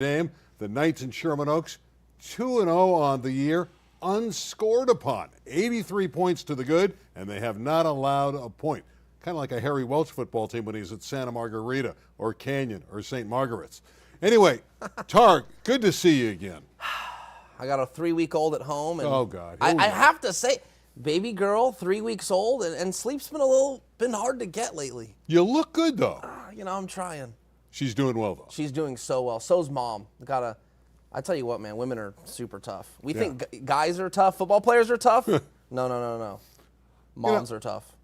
Name the Knights in Sherman Oaks, 2-0 on the year, unscored upon, 83 points to the good, and they have not allowed a point. Kind of like a Harry Welch football team when he's at Santa Margarita or Canyon or St. Margaret's. Anyway, Tarek, good to see you again. I got a 3-week-old at home. And oh, God. I have to say, baby girl, 3 weeks old, and sleep's been hard to get lately. You look good, though. I'm trying. She's doing well, though. She's doing so well. So's mom. I tell you what, man, women are super tough. We think guys are tough, football players are tough. No. Moms are tough.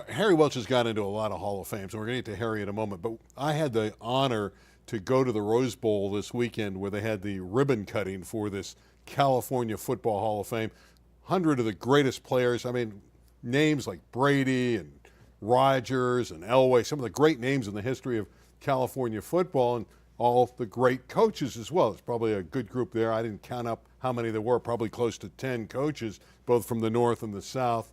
Harry Welch has got into a lot of Hall of Fame, so we're going to get to Harry in a moment. But I had the honor to go to the Rose Bowl this weekend where they had the ribbon cutting for this California Football Hall of Fame. 100 of the greatest players. I mean, names like Brady and Rogers and Elway, some of the great names in the history of California football, and all the great coaches as well. It's probably a good group there. I didn't count up how many there were, probably close to 10 coaches, both from the North and the South.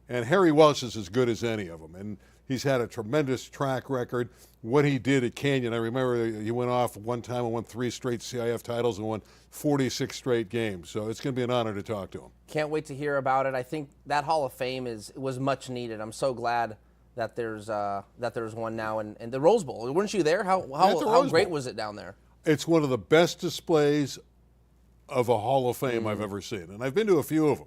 And Harry Welch is as good as any of them. And he's had a tremendous track record. What he did at Canyon, I remember he went off one time and won 3 straight CIF titles and won 46 straight games. So it's going to be an honor to talk to him. Can't wait to hear about it. I think that Hall of Fame was much needed. I'm so glad that there's one now in the Rose Bowl. Weren't you there? How great was it down there? It's one of the best displays of a Hall of Fame I've ever seen. And I've been to a few of them.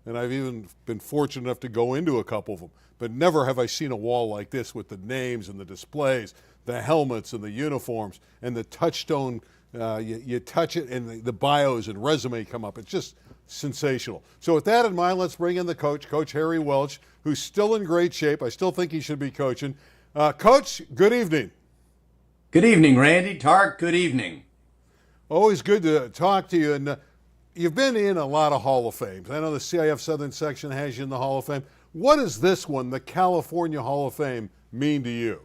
And I've even been fortunate enough to go into a couple of them. But never have I seen a wall like this with the names and the displays, the helmets and the uniforms, and the touchstone. You touch it and the bios and resume come up. It's just sensational. So with that in mind, let's bring in the coach, Coach Harry Welch, who's still in great shape. I still think he should be coaching. Coach, good evening. Good evening, Randy. Tarek, good evening. Always good to talk to you. And you've been in a lot of Hall of Fames. I know the CIF Southern Section has you in the Hall of Fame. What does this one, the California Hall of Fame, mean to you?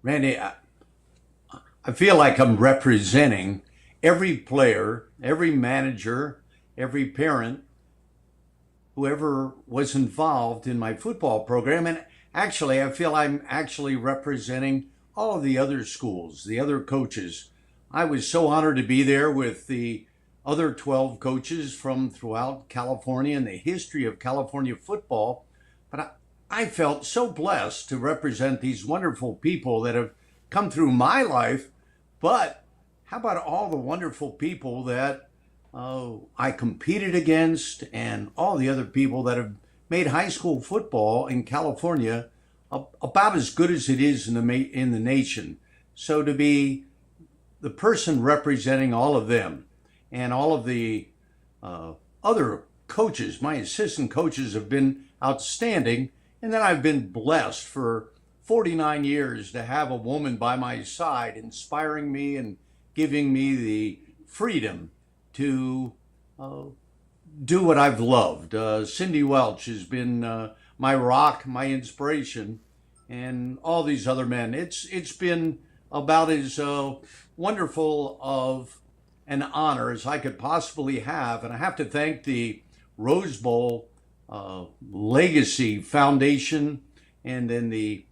Randy, I feel like I'm representing every player, every manager, every parent, whoever was involved in my football program. And actually, I feel I'm actually representing all of the other schools, the other coaches. I was so honored to be there with the other 12 coaches from throughout California and the history of California football. But I felt so blessed to represent these wonderful people that have come through my life. But how about all the wonderful people that I competed against and all the other people that have made high school football in California about as good as it is in the nation. So to be the person representing all of them and all of the other coaches, my assistant coaches have been outstanding. And then I've been blessed for 49 years to have a woman by my side, inspiring me and giving me the freedom to do what I've loved. Cindy Welch has been my rock, my inspiration, and all these other men. It's been about as wonderful of an honor as I could possibly have. And I have to thank the Rose Bowl Legacy Foundation and then the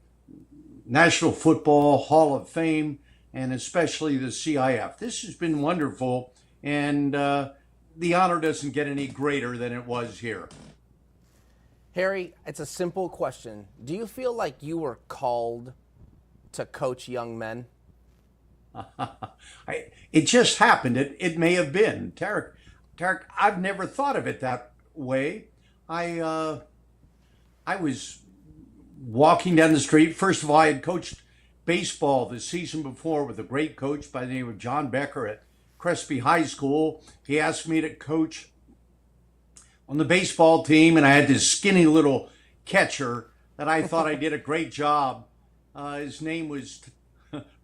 National Football Hall of Fame, and especially the CIF. This has been wonderful, and the honor doesn't get any greater than it was here. Harry, it's a simple question. Do you feel like you were called to coach young men? It just happened. It may have been. Tarek, I've never thought of it that way. I was walking down the street. First of all, I had coached baseball the season before with a great coach by the name of John Becker at Crespi High School. He asked me to coach on the baseball team, and I had this skinny little catcher that I thought I did a great job. His name was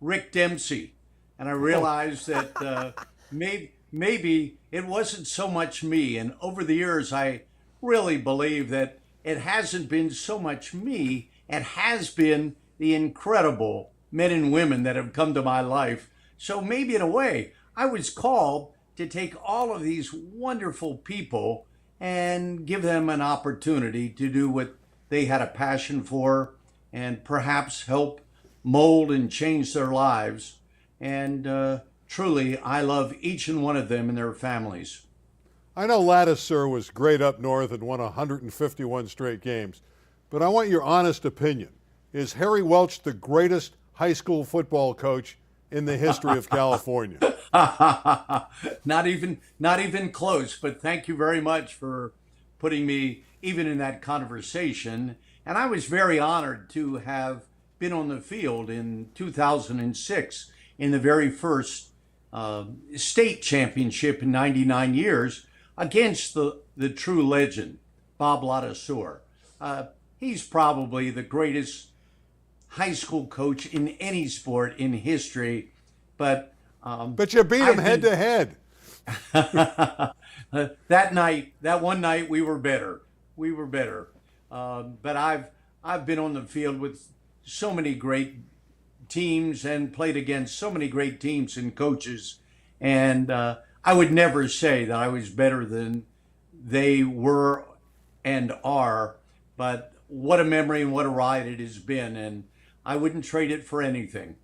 Rick Dempsey. And I realized that maybe it wasn't so much me. And over the years, I really believe that it hasn't been so much me. It has been the incredible men and women that have come to my life. So maybe in a way, I was called to take all of these wonderful people and give them an opportunity to do what they had a passion for and perhaps help mold and change their lives. And truly, I love each and one of them and their families. I know Lattiser was great up north and won 151 straight games, but I want your honest opinion. Is Harry Welch the greatest high school football coach in the history of California? Not even close, but thank you very much for putting me even in that conversation. And I was very honored to have been on the field in 2006 in the very first state championship in 99 years against the true legend, Bob Lattiser. He's probably the greatest high school coach in any sport in history, but you beat him head to head. That one night, we were better. But I've been on the field with so many great teams and played against so many great teams and coaches, and I would never say that I was better than they were and are. But what a memory and what a ride it has been, and I wouldn't trade it for anything.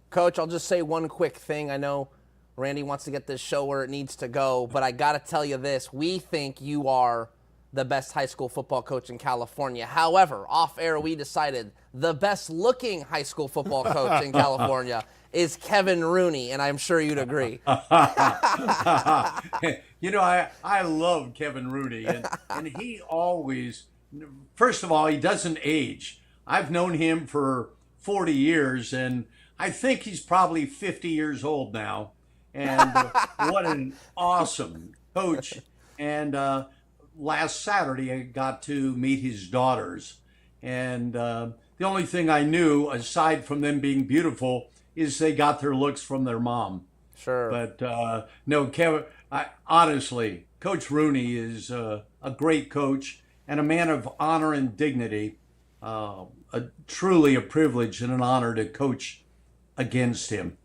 Coach, I'll just say one quick thing. I know Randy wants to get this show where it needs to go, but I got to tell you this. We think you are the best high school football coach in California. However, off air, we decided the best looking high school football coach in California is Kevin Rooney, and I'm sure you'd agree. You know, I love Kevin Rooney, and he always, first of all, he doesn't age. I've known him for 40 years, and I think he's probably 50 years old now. And what an awesome coach. And last Saturday, I got to meet his daughters. And the only thing I knew, aside from them being beautiful, is they got their looks from their mom. Sure. But no, Kevin, honestly, Coach Rooney is a great coach and a man of honor and dignity. Truly a privilege and an honor to coach against him.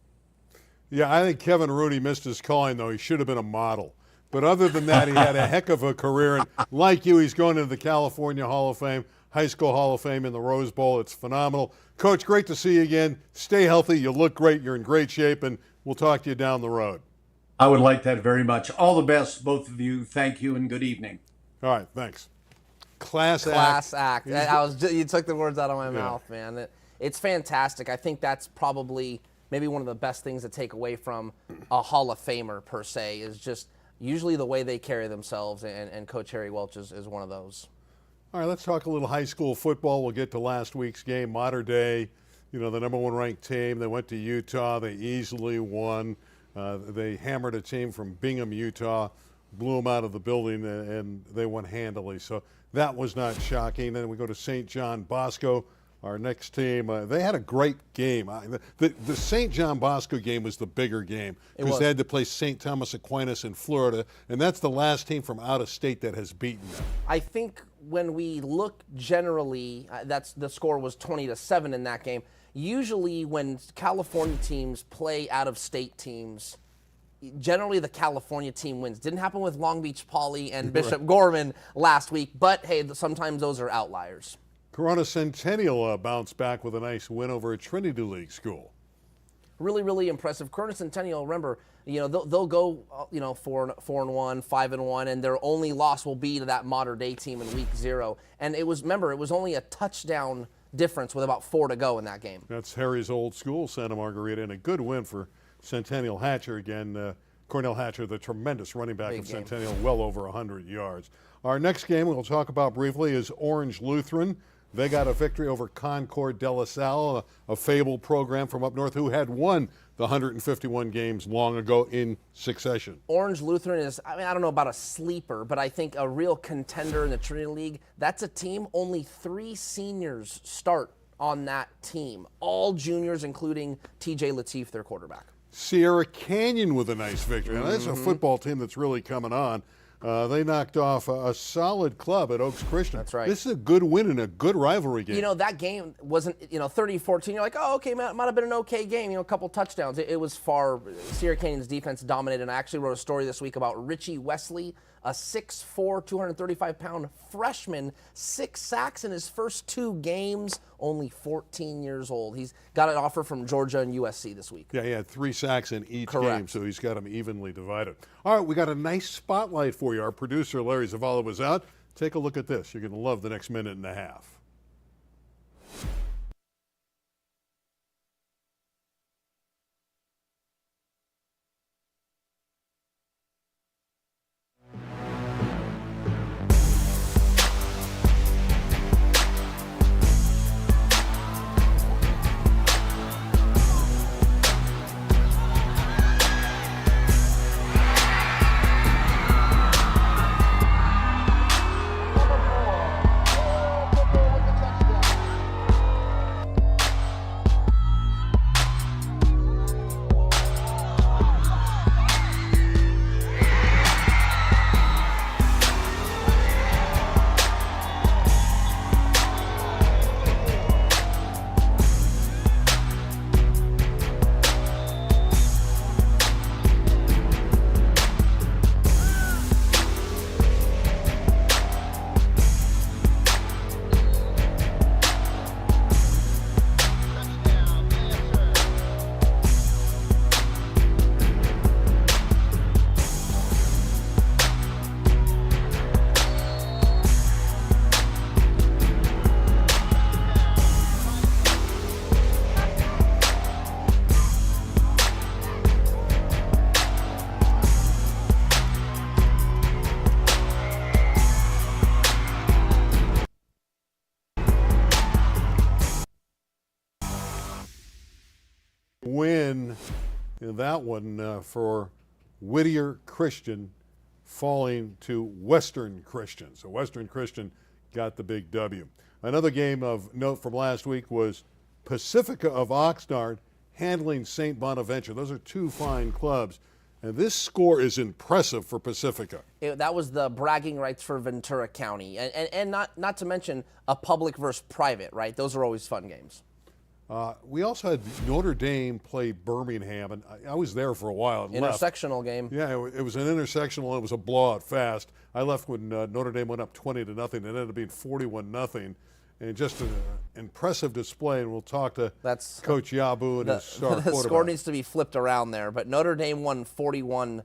Yeah, I think Kevin Rooney missed his calling, though. He should have been a model. But other than that, he had a heck of a career. And like you, he's going into the California Hall of Fame, High School Hall of Fame in the Rose Bowl. It's phenomenal. Coach, great to see you again. Stay healthy. You look great. You're in great shape, and we'll talk to you down the road. I would like that very much. All the best, both of you. Thank you and good evening. All right, thanks. Class act. You took the words out of my mouth, man. It's fantastic. I think that's probably maybe one of the best things to take away from a Hall of Famer per se is just usually the way they carry themselves, and Coach Harry Welch is one of those. All right, let's talk a little high school football. We'll get to last week's game. Mater Dei, the number one ranked team. They went to Utah. They easily won. They hammered a team from Bingham, Utah, blew them out of the building, and they won handily. So that was not shocking. Then we go to St. John Bosco, our next team. They had a great game. The St. John Bosco game was the bigger game because they had to play St. Thomas Aquinas in Florida, and that's the last team from out of state that has beaten them. I think when we look generally, the score was 20-7 in that game. Usually when California teams play out-of-state teams, generally the California team wins. Didn't happen with Long Beach Poly and Bishop Gorman last week, but hey, sometimes those are outliers. Corona Centennial bounced back with a nice win over a Trinity League school. Really, really impressive. Corona Centennial, remember, they'll go 4-1, 5-1, and their only loss will be to that Mater Dei team in week 0. And it was only a touchdown difference with about 4 to go in that game. That's Harry's old school, Santa Margarita, and a good win for Centennial. Hatcher again, Cornell Hatcher, the tremendous running back of Centennial, well over 100 yards. Our next game we'll talk about briefly is Orange Lutheran. They got a victory over Concord de La Salle, a fabled program from up north who had won the 151 games long ago in succession. Orange Lutheran is, I don't know about a sleeper, but I think a real contender in the Trinity League. That's a team, only 3 seniors start on that team. All juniors, including TJ Lateef, their quarterback. Sierra Canyon with a nice victory. Now, that's a football team that's really coming on. They knocked off a solid club at Oaks Christian. That's right. This is a good win in a good rivalry game. You know, that game wasn't, 30-14. You're like, oh, okay, might have been an okay game, a couple touchdowns. It was far. Sierra Canyon's defense dominated. And I actually wrote a story this week about Richie Wesley, a 6'4", 235-pound freshman, 6 sacks in his first 2 games, only 14 years old. He's got an offer from Georgia and USC this week. Yeah, he had 3 sacks in each Correct. game, so he's got them evenly divided. All right, we got a nice spotlight for you. Our producer, Larry Zavala, was out. Take a look at this. You're going to love the next minute and a half. Win in that one for Whittier Christian falling to Western Christian. So Western Christian got the big W. Another game of note from last week was Pacifica of Oxnard handling St. Bonaventure. Those are 2 fine clubs. And this score is impressive for Pacifica. That was the bragging rights for Ventura County. And not to mention a public versus private, right? Those are always fun games. We also had Notre Dame play Birmingham, and I was there for a while. And Intersectional left. game. Yeah, it was an intersectional, and it was a blowout fast. I left when Notre Dame went up 20-0. It ended up being 41-0, and just an impressive display. And we'll talk to Coach Yabu and his star quarterback. The score needs to be flipped around there, but Notre Dame won 41-0,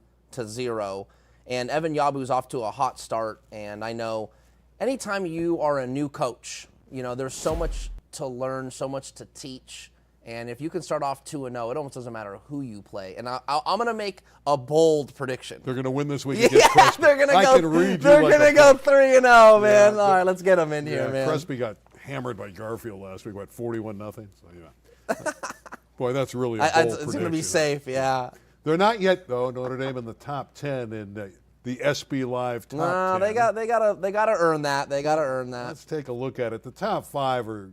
and Evan Yabu's off to a hot start. And I know anytime you are a new coach, there's so much to learn, so much to teach, and if you can start off 2-0, it almost doesn't matter who you play. And I'm going to make a bold prediction. They're going to win this week Yeah, against Crespi. they're going to go 3-0, man. Yeah, all right, let's get them in here, man. Crespi got hammered by Garfield last week, 41-0. So yeah, boy, that's really a bold prediction. It's going to be safe, yeah. They're not yet though. Notre Dame in the top 10 in the SB Live top 10. They got to earn that. They got to earn that. Let's take a look at it. The top 5 are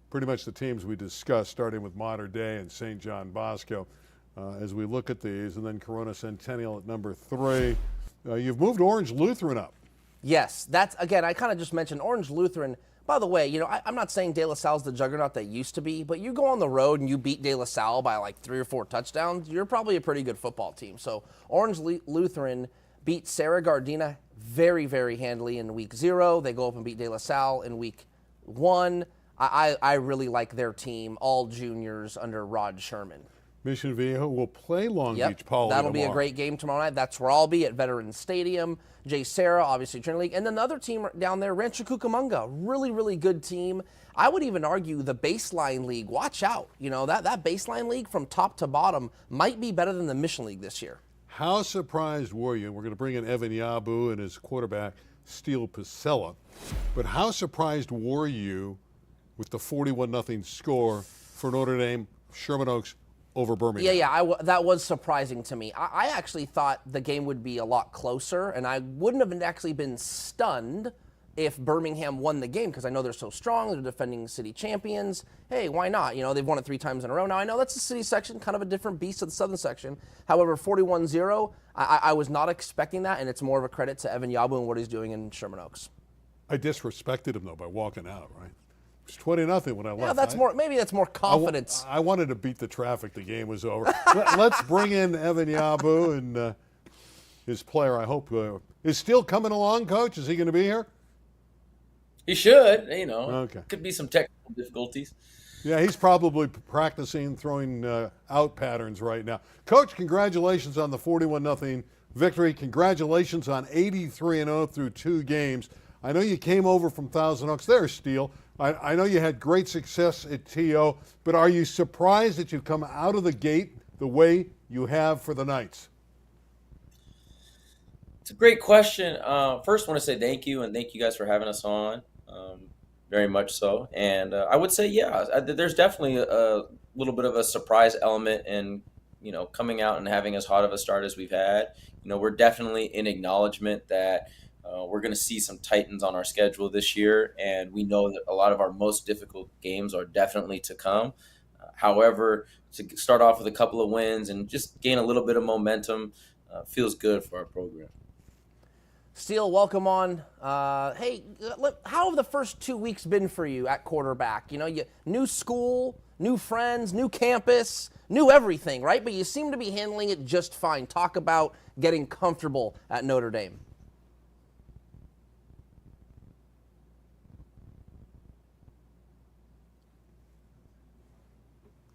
pretty much the teams we discussed, starting with Mater Dei and St. John Bosco. As we look at these, and then Corona Centennial at number 3. You've moved Orange Lutheran up. Yes, that's, again, I kind of just mentioned Orange Lutheran. By the way, I'm not saying De La Salle's the juggernaut they used to be, but you go on the road and you beat De La Salle by like 3 or 4 touchdowns, you're probably a pretty good football team. So Orange Lutheran beat Sarah Gardena very, very handily in week 0. They go up and beat De La Salle in week 1. I really like their team, all juniors under Rod Sherman. Mission Viejo will play Long Beach Poly That'll be tomorrow. a great game tomorrow night. That's where I'll be, at Veterans Stadium. Jay Sarah, obviously Trinity League. And then the other team down there, Rancho Cucamonga, really, really good team. I would even argue the Baseline League, watch out. That Baseline League from top to bottom might be better than the Mission League this year. How surprised were you? And we're going to bring in Evan Yabu and his quarterback, Steele Pizzella. But how surprised were you with the 41-0 score for Notre Dame, Sherman Oaks, over Birmingham? That was surprising to me. I actually thought the game would be a lot closer, and I wouldn't have actually been stunned if Birmingham won the game, because I know they're so strong, they're defending city champions. Hey, why not? You know, they've won it 3 times in a row. Now, I know that's the city section, kind of a different beast of the southern section. However, 41-0, I was not expecting that, and it's more of a credit to Evan Yabu and what he's doing in Sherman Oaks. I disrespected him, though, by walking out, right? It was 20-0 when I left. Yeah, that's maybe that's more confidence. I wanted to beat the traffic. The game was over. Let's bring in Evan Yabu and his player. I hope is Steele coming along, Coach? Is he going to be here? He should. You know, Okay. Could be some technical difficulties. Yeah, he's probably practicing throwing out patterns right now. Coach, congratulations on the 41-0 victory. Congratulations on 83-0 through 2 games. I know you came over from Thousand Oaks. There's Steele. I know you had great success at TO, but are you surprised that you come out of the gate the way you have for the Knights? It's a great question. First, I want to say thank you, and thank you guys for having us on. Very much so. And I would say, yeah, there's definitely a little bit of a surprise element in, you know, coming out and having as hot of a start as we've had. You know, we're definitely in acknowledgement that we're going to see some Titans on our schedule this year, and we know that a lot of our most difficult games are definitely to come. However, to start off with a couple of wins and just gain a little bit of momentum feels good for our program. Steele, welcome on. Hey, how have the first 2 weeks been for you at quarterback? You know, new school, new friends, new campus, new everything, right? But you seem to be handling it just fine. Talk about getting comfortable at Notre Dame.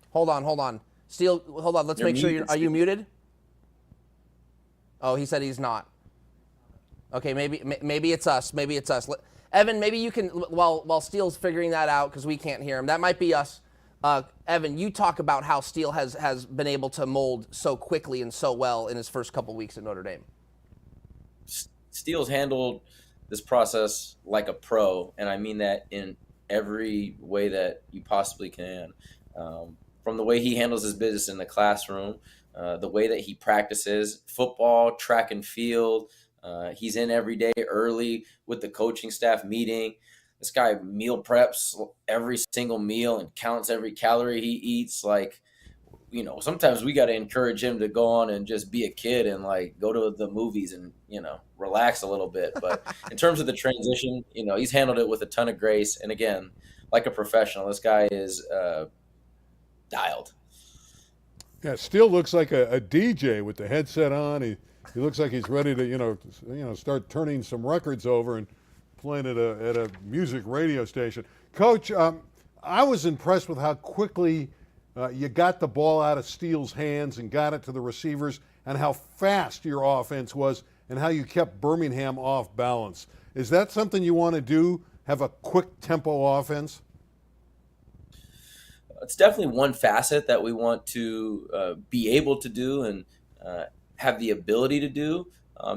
Hold on. Steele, hold on. Let's make sure are you muted? Oh, he said he's not. Okay, maybe it's us. Maybe it's us. Evan, maybe you can, while Steele's figuring that out, because we can't hear him, that might be us. Evan, you talk about how Steele has been able to mold so quickly and so well in his first couple weeks at Notre Dame. Steele's handled this process like a pro, and I mean that in every way that you possibly can. From the way he handles his business in the classroom, the way that he practices football, track and field. He's in every day early with the coaching staff meeting. This guy meal preps every single meal and counts every calorie he eats. Like, you know, sometimes we got to encourage him to go on and just be a kid and like go to the movies and, you know, relax a little bit. But in terms of the transition, you know, he's handled it with a ton of grace. And again, like a professional, this guy is dialed. Yeah, Steele looks like a DJ with the headset on. He looks like he's ready to, you know, start turning some records over and playing at a music radio station. Coach, I was impressed with how quickly you got the ball out of Steele's hands and got it to the receivers, and how fast your offense was, and how you kept Birmingham off balance. Is that something you want to do? Have a quick tempo offense? It's definitely one facet that we want to be able to do and have the ability to do.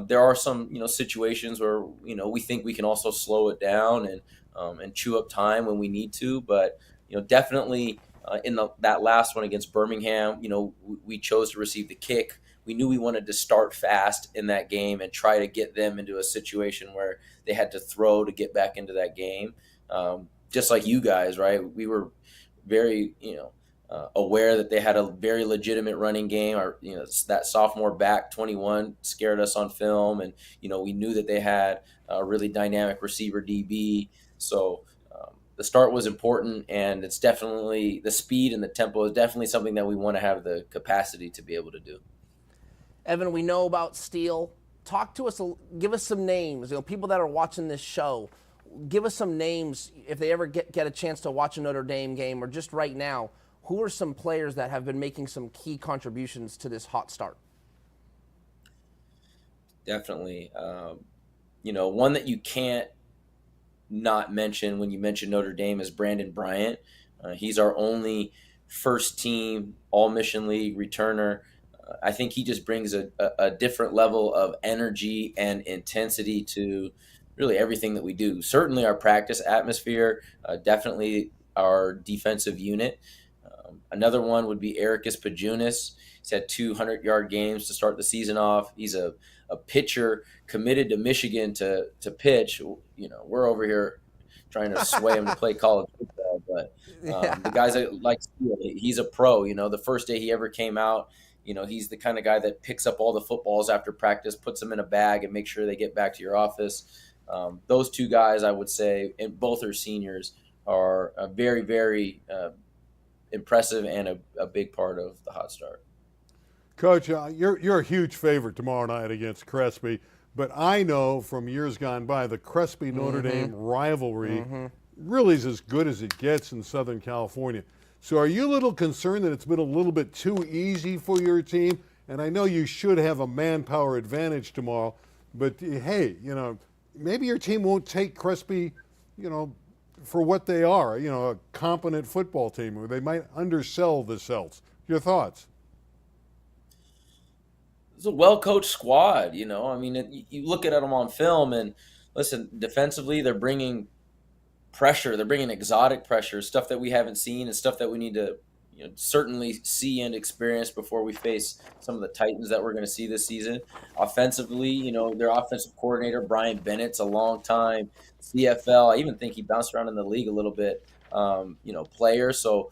There are some, you know, situations where, you know, we think we can also slow it down and chew up time when we need to. But, you know, definitely in that last one against Birmingham, you know, we chose to receive the kick. We knew we wanted to start fast in that game and try to get them into a situation where they had to throw to get back into that game. Just like you guys, right? We were very, you know, aware that they had a very legitimate running game. Or, you know, that sophomore back 21 scared us on film, and, you know, we knew that they had a really dynamic receiver DB. So the start was important, and it's definitely the speed and the tempo is definitely something that we want to have the capacity to be able to do. Evan, we know about Steele. Talk to us, give us some names. You know, people that are watching this show, give us some names if they ever get a chance to watch a Notre Dame game, or just right now. Who are some players that have been making some key contributions to this hot start? Definitely. You know, one that you can't not mention when you mention Notre Dame is Brandon Bryant. He's our only first team All-Mission League returner. I think he just brings a different level of energy and intensity to really everything that we do. Certainly our practice atmosphere, definitely our defensive unit. Another one would be Ericus Pajunas. He's had 200-yard games to start the season off. He's a pitcher committed to Michigan to pitch. We're over here trying to sway him to play college football, but the guys that like Steele, he's a pro. The first day he ever came out, he's the kind of guy that picks up all the footballs after practice, puts them in a bag, and makes sure they get back to your office. Those two guys, I would say, and both are seniors, are very, very impressive and a big part of the hot start. Coach, you're a huge favorite tomorrow night against Crespi, but I know from years gone by the Crespi-Notre Dame rivalry really is as good as it gets in Southern California. So are you a little concerned that it's been a little bit too easy for your team? And I know you should have a manpower advantage tomorrow, but hey, maybe your team won't take Crespi, for what they are, a competent football team, or they might undersell the Celts. Your thoughts? It's a well-coached squad, you look at them on film, and listen, defensively, they're bringing pressure. They're bringing exotic pressure, stuff that we haven't seen and stuff that we need to certainly see and experience before we face some of the Titans that we're going to see this season. Offensively, their offensive coordinator, Brian Bennett's a long time CFL. I even think he bounced around in the league a little bit, player. So,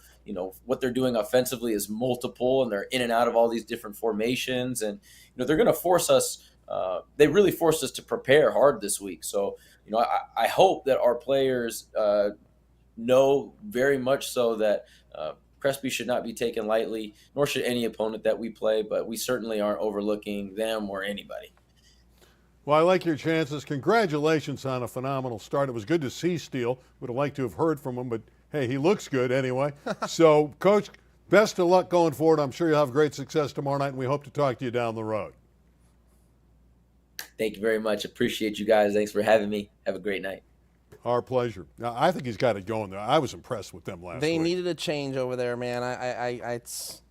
what they're doing offensively is multiple, and they're in and out of all these different formations. And, they're going to force us. They really forced us to prepare hard this week. So, I hope that our players know very much so that Crespi should not be taken lightly, nor should any opponent that we play, but we certainly aren't overlooking them or anybody. Well, I like your chances. Congratulations on a phenomenal start. It was good to see Steele. Would have liked to have heard from him, but hey, he looks good anyway. So, Coach, best of luck going forward. I'm sure you'll have great success tomorrow night, and we hope to talk to you down the road. Thank you very much. Appreciate you guys. Thanks for having me. Have a great night. Our pleasure. Now, I think he's got it going there. I was impressed with them last week. They needed a change over there, man. It's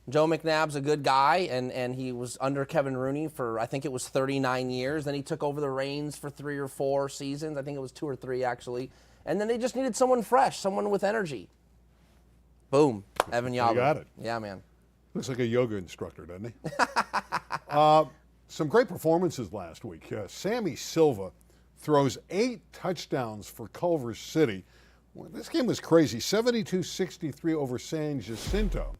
Joe McNabb's a good guy, and he was under Kevin Rooney for, I think it was 39 years. Then he took over the reins for 3 or 4 seasons. I think it was 2 or 3, actually. And then they just needed someone fresh, someone with energy. Boom. Evan Yabu. You got it. Yeah, man. Looks like a yoga instructor, doesn't he? Some great performances last week. Sammy Silva throws 8 touchdowns for Culver City. Well, this game was crazy, 72-63 over San Jacinto.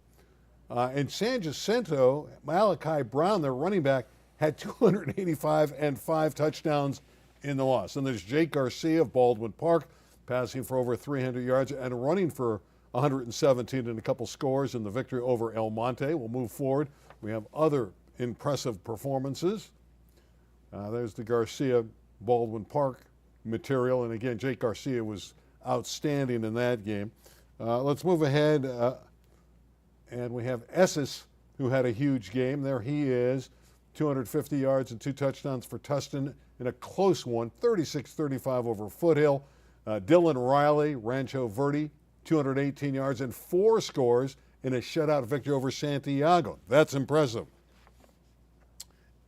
And San Jacinto, Malachi Brown, their running back, had 285 and 5 touchdowns in the loss. And there's Jake Garcia of Baldwin Park, passing for over 300 yards and running for 117 and a couple scores in the victory over El Monte. We'll move forward. We have other impressive performances. There's the Garcia Baldwin Park material. And again, Jake Garcia was outstanding in that game. Let's move ahead. And we have Esses, who had a huge game. There he is, 250 yards and 2 touchdowns for Tustin in a close one, 36-35 over Foothill. Dylan Riley, Rancho Verde, 218 yards and 4 scores in a shutout victory over Santiago. That's impressive.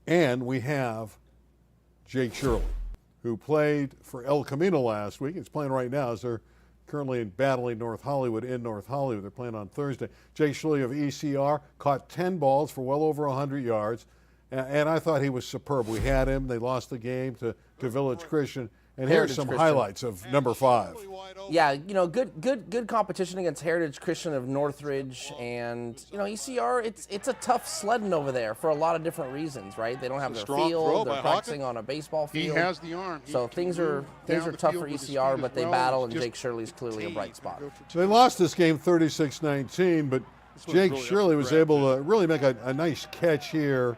And we have Jake Shirley, who played for El Camino last week. He's playing right now as they're currently in battling North Hollywood in North Hollywood. They're playing on Thursday. Jake Shirley of ECR caught 10 balls for well over 100 yards. And I thought he was superb. We had him. They lost the game to Village Christian. And here's some highlights of number 5. Yeah, good competition against Heritage Christian of Northridge, and ECR. It's a tough sledding over there for a lot of different reasons, right? They don't have their field. They're practicing on a baseball field. He has the arm. So things are tough for ECR, but they battle, and Jake Shirley's clearly a bright spot. They lost this game 36-19, but Jake Shirley was able to really make a nice catch here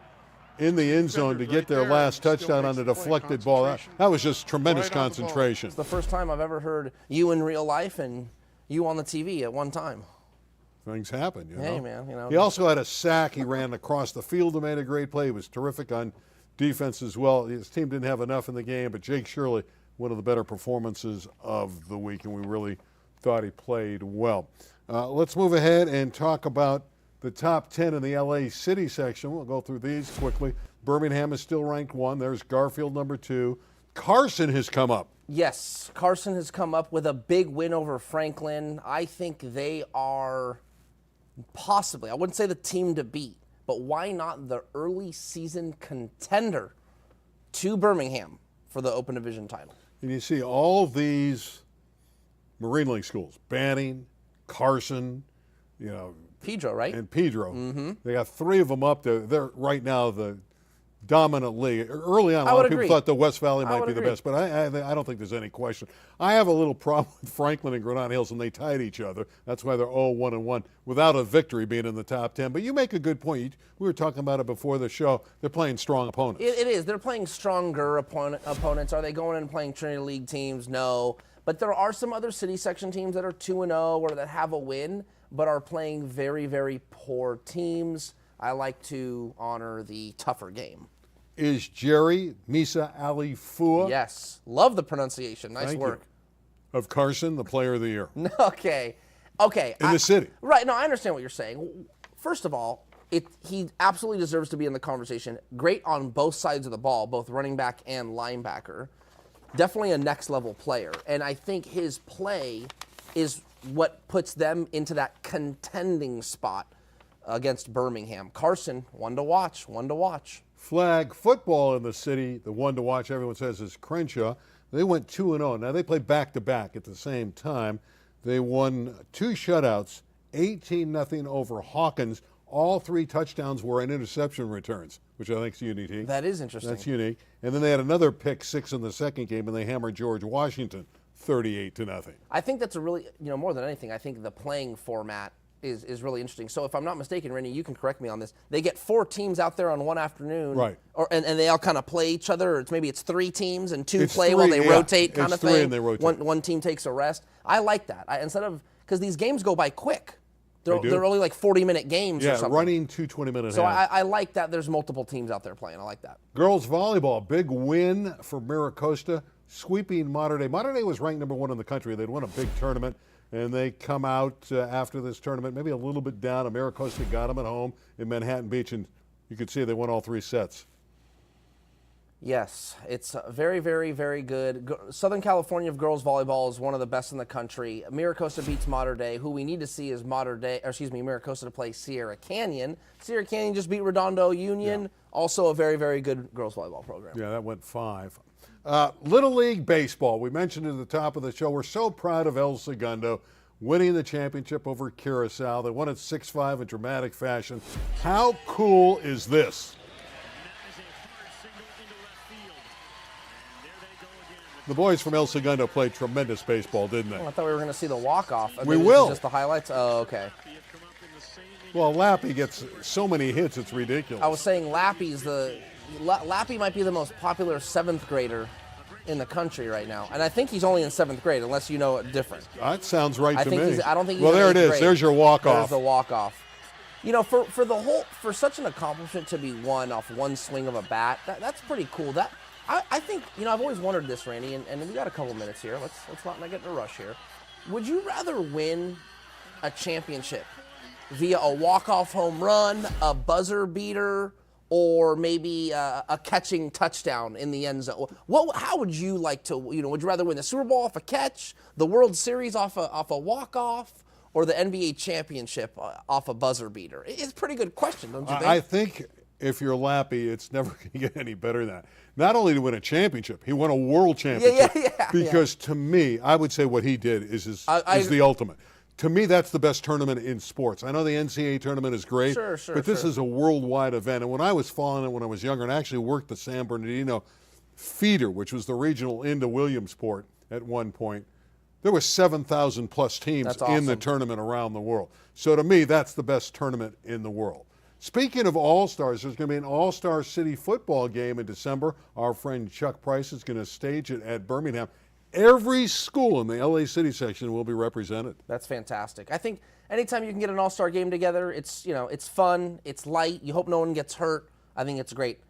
in the end zone to get their last touchdown on a deflected ball. That was just tremendous concentration. It's the first time I've ever heard you in real life and you on the TV at one time. Things happen, Hey, man, He also had a sack. He ran across the field and made a great play. He was terrific on defense as well. His team didn't have enough in the game, but Jake Shirley, one of the better performances of the week, and we really thought he played well. Let's move ahead and talk about the top 10 in the LA City section. We'll go through these quickly. Birmingham is still ranked 1. There's Garfield, number 2. Carson has come up. Yes, Carson has come up with a big win over Franklin. I think they are Possibly. I wouldn't say the team to beat, but why not the early season contender to Birmingham for the Open Division title? And you see all these Marine League schools, Banning, Carson, Pedro, right? and Pedro. They got 3 of them up there. They're right now the dominant league. Early on, a lot of people thought the West Valley might be the best, but I don't think there's any question. I have a little problem with Franklin and Granada Hills, and they tied each other. That's why they're 0-1-1 without a victory being in the top 10. But you make a good point. We were talking about it before the show. They're playing strong opponents. It is. They're playing stronger opponents. Are they going in and playing Trinity League teams? No. But there are some other city section teams that are 2-0 or that have a win, but are playing very, very poor teams. I like to honor the tougher game. Is Jerry Misa Ali Fua? Yes. Love the pronunciation. Nice Thank work. You. Of Carson, the player of the year. Okay. In the city. Right. No, I understand what you're saying. First of all, he absolutely deserves to be in the conversation. Great on both sides of the ball, both running back and linebacker. Definitely a next level player. And I think his play is what puts them into that contending spot against Birmingham. Carson, one to watch. Flag football in the city, the one to watch, everyone says, is Crenshaw. They went 2-0. Now, they played back-to-back at the same time. They won 2 shutouts, 18-0 over Hawkins. All 3 touchdowns were in interception returns, which I think is unique. That is interesting. That's unique. And then they had another pick 6 in the second game, and they hammered George Washington 38-0. I think that's a really, more than anything, I think the playing format is really interesting. So if I'm not mistaken, Randy, you can correct me on this. They get 4 teams out there on one afternoon, right? And they all kind of play each other. Or maybe it's 3 teams and 2 play 3, while they rotate, kind it's of 3 thing. And they rotate. One team takes a rest. I like that. Because these games go by quick. They're only like 40-minute games. Yeah, or something. running 2 20-minute So halves. I like that. There's multiple teams out there playing. I like that. Girls volleyball, big win for Miracosta, sweeping Mater Dei. Mater Dei was ranked number 1 in the country. They'd won a big tournament. And they come out after this tournament, maybe a little bit down. Miracosta got them at home in Manhattan Beach, and you could see they won all 3 sets. Yes, it's very, very, very good. Southern California of girls volleyball is one of the best in the country. Miracosta beats Mater Dei. Who we need to see is Miracosta to play Sierra Canyon. Sierra Canyon just beat Redondo Union. Also a very, very good girls volleyball program. Yeah, that went 5. Little League Baseball. We mentioned at the top of the show, we're so proud of El Segundo winning the championship over Curacao. They won it 6-5 in dramatic fashion. How cool is this? The boys from El Segundo played tremendous baseball, didn't they? I thought we were going to see the walk-off. We will. Just the highlights? Oh, okay. Well, Lappy gets so many hits, it's ridiculous. I was saying Lappy might be the most popular 7th grader in the country right now. And I think he's only in 7th grade, unless you know it different. That sounds right to me. I don't think he's well, in there it 8th is. grade. There's your walk-off. There's the walk-off. For such an accomplishment to be won off one swing of a bat, that's pretty cool. I think, I've always wondered this, Randy, and we got a couple minutes here. Let's not get in a rush here. Would you rather win a championship via a walk-off home run, a buzzer beater, or maybe a catching touchdown in the end zone? How would you like to, would you rather win the Super Bowl off a catch, the World Series off a walk-off, or the NBA championship off a buzzer beater? It's a pretty good question, don't you think? I think if you're Lappy, it's never going to get any better than that. Not only to win a championship, he won a world championship. Yeah. Because to me, I would say what he did is the ultimate. To me, that's the best tournament in sports. I know the NCAA tournament is great, but this is a worldwide event. And when I was following it when I was younger and actually worked the San Bernardino feeder, which was the regional into Williamsport at one point, there were 7,000 plus teams in the tournament around the world. So to me, that's the best tournament in the world. Speaking of All-Stars, there's going to be an All-Star City football game in December. Our friend Chuck Price is going to stage it at Birmingham. Every school in the LA City section will be represented. That's fantastic. I think anytime you can get an all-star game together, it's fun, it's light. You hope no one gets hurt. I think it's great.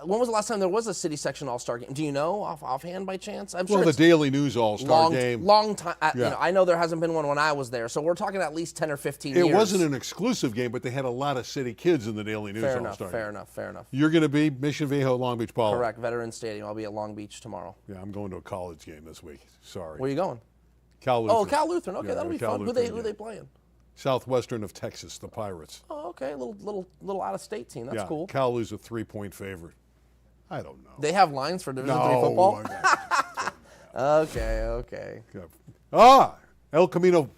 When was the last time there was a city section all-star game? Do you know offhand by chance? I'm sure the Daily News all-star game. Long time. I know there hasn't been one when I was there, so we're talking at least 10 or 15 years. It wasn't an exclusive game, but they had a lot of city kids in the Daily News all-star game. Fair enough. You're going to be Mission Viejo, Long Beach Poly. Correct, Veterans Stadium. I'll be at Long Beach tomorrow. Yeah, I'm going to a college game this week. Sorry. Where are you going? Cal Lutheran. Oh, Cal Lutheran. Okay, Yeah, that'll be Cal fun. Lutheran, Who they playing? Southwestern of Texas, the Pirates. Oh, okay. A little out-of-state team. That's Yeah, cool. Cal is a 3-point favorite. I don't know. They have lines for Division III No, football? I Okay. El Camino.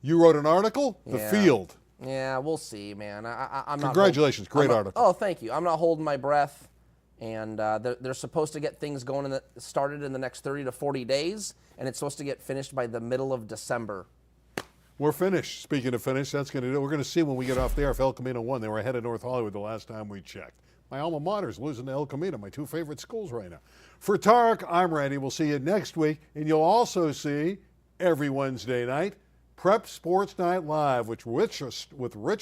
You wrote an article? The Yeah. Field. Yeah, we'll see, man. I'm Congratulations. Great article. Oh, thank you. I'm not holding my breath. And they're supposed to get things going started in the next 30 to 40 days, and it's supposed to get finished by the middle of December. We're finished. Speaking of finished, that's going to do. We're going to see when we get off the air if El Camino won. They were ahead of North Hollywood the last time we checked. My alma mater's losing to El Camino, my two favorite schools right now. For Tarek, I'm Randy. We'll see you next week, and you'll also see every Wednesday night Prep Sports Night Live with Rich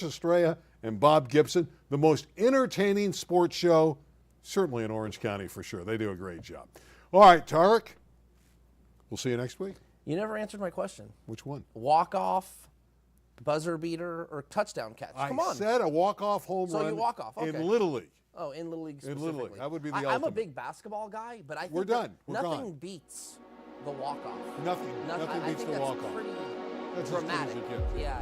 Estrella and Bob Gibson, the most entertaining sports show, certainly in Orange County for sure. They do a great job. All right, Tarek, we'll see you next week. You never answered my question. Which one? Walk-off, buzzer beater, or touchdown catch? Come on. I said a walk-off home run So you walk off, okay. in Little League. Oh, in Little League In specifically. Little League. That would be the I'm ultimate. a big basketball guy, but I think We're done. We're nothing gone. beats the walk-off. Nothing I beats think the that's walk-off. pretty That's as good as dramatic. it gets. Yeah.